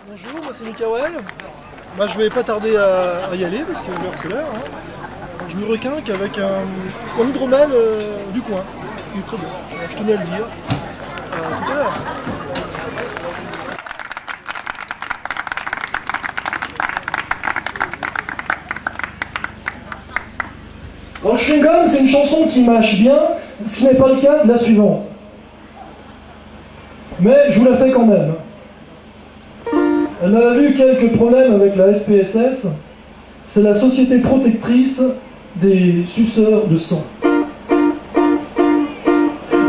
Bonjour, moi c'est Mikael. Je vais pas tarder à y aller parce que l'heure c'est l'heure. Donc, je me requinque avec un squam hydromel du coin. Il est très bon. Alors, je tenais à le dire. Tout à l'heure. Dans le chewing-gum, c'est une chanson qui mâche bien, ce qui n'est pas le cas de la suivante. Mais je vous la fais quand même. Elle a eu quelques problèmes avec la SPSS. C'est la Société protectrice des suceurs de sang.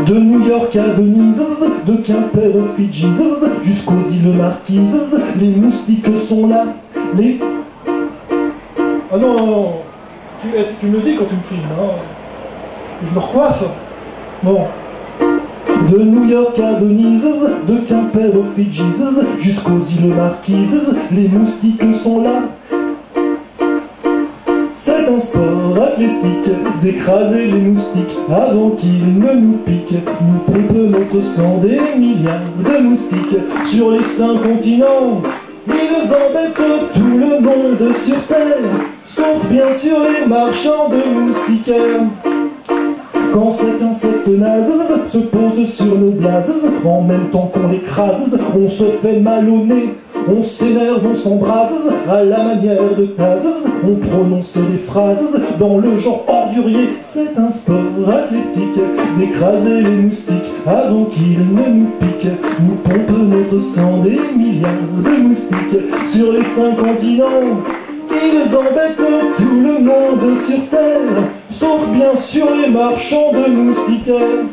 De New York à Venise, de Quimper aux Fidji, jusqu'aux îles Marquises, les moustiques sont là. Ah non, non, non. Tu me le dis quand tu me filmes, hein. Je me recoiffe. Bon. De New York à Venise, de Quimper aux Fidji, jusqu'aux îles Marquises, les moustiques sont là. C'est un sport athlétique d'écraser les moustiques avant qu'ils ne nous piquent. Nous pompons notre sang des milliards de moustiques sur les 5 continents. Ils embêtent tout le monde sur terre, sauf bien sûr les marchands de moustiquaires. Quand cet insecte naze se pose sur nos blazes, en même temps qu'on l'écrase, on se fait mal au nez, on s'énerve, on s'embrase, à la manière de Taz, on prononce des phrases dans le genre ordurier. C'est un sport athlétique d'écraser les moustiques avant qu'ils ne nous piquent. Nous pompons notre sang des milliards de moustiques sur les 5 continents. Ils embêtent tout le monde sur terre, sauf bien sûr les marchands de moustiquaires.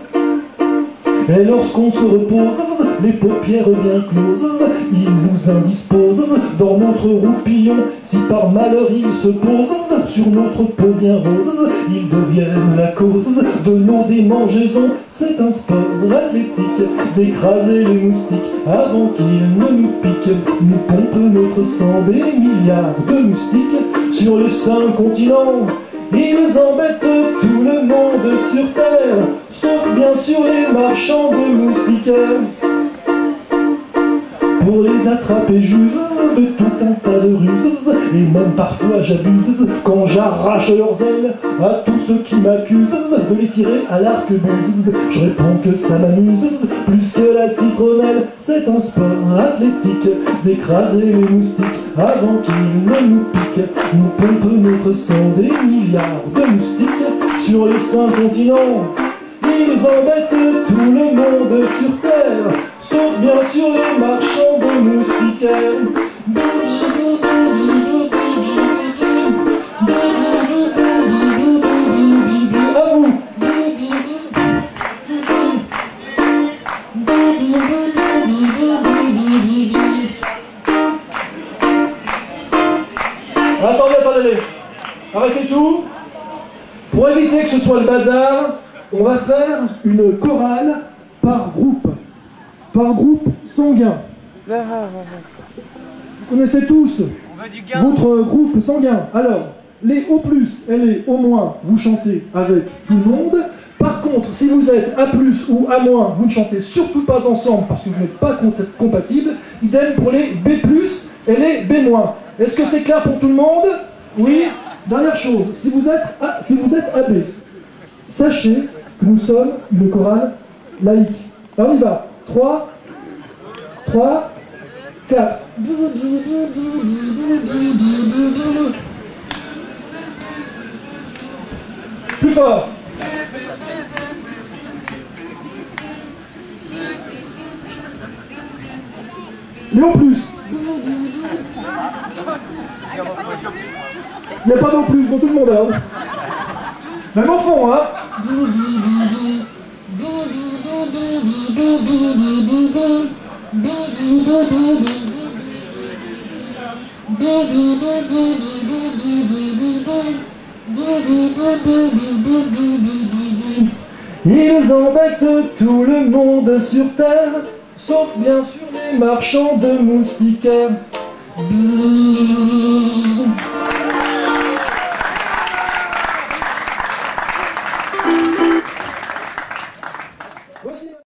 Et lorsqu'on se repose, les paupières bien closes, ils nous indisposent dans notre roupillon. Si par malheur ils se posent sur notre peau bien rose, ils deviennent la cause de nos démangeaisons. C'est un sport athlétique d'écraser les moustiques avant qu'ils ne nous piquent. Nous pompons notre sang des milliards de moustiques sur les 5 continents. Ils embêtent tout le monde sur terre, sauf bien sûr les marchands de moustiquaires. Pour les attraper j'use de tout un tas de ruses, et même parfois j'abuse quand j'arrache leurs ailes à tous ceux qui m'accusent de les tirer à l'arquebuse. Je réponds que ça m'amuse plus que la citronnelle. C'est un sport athlétique d'écraser les moustiques avant qu'ils ne nous piquent. Nous pompons notre sang des milliards de moustiques sur les 5 continents. Ils embêtent tout le monde sur terre, sauf bien sûr les marchands de moustiquaires. À vous. Attendez. Arrêtez tout. Pour éviter que ce soit le bazar, on va faire une chorale par groupe sanguin. Vous connaissez tous votre groupe sanguin. Alors, les au plus et les au moins, vous chantez avec tout le monde. Par contre, si vous êtes A plus ou A moins, vous ne chantez surtout pas ensemble parce que vous n'êtes pas compatibles. Idem pour les B plus et les B moins. Est-ce que c'est clair pour tout le monde? Oui. Dernière chose, si vous êtes AB, sachez que nous sommes une chorale laïque. Alors on y va. 3, 4. Plus fort. Mais en plus. Il n'y a pas non plus pour tout le monde, hein. Même au fond, hein. Ils embêtent tout le monde sur terre, sauf bien sûr les marchands de moustiquaires.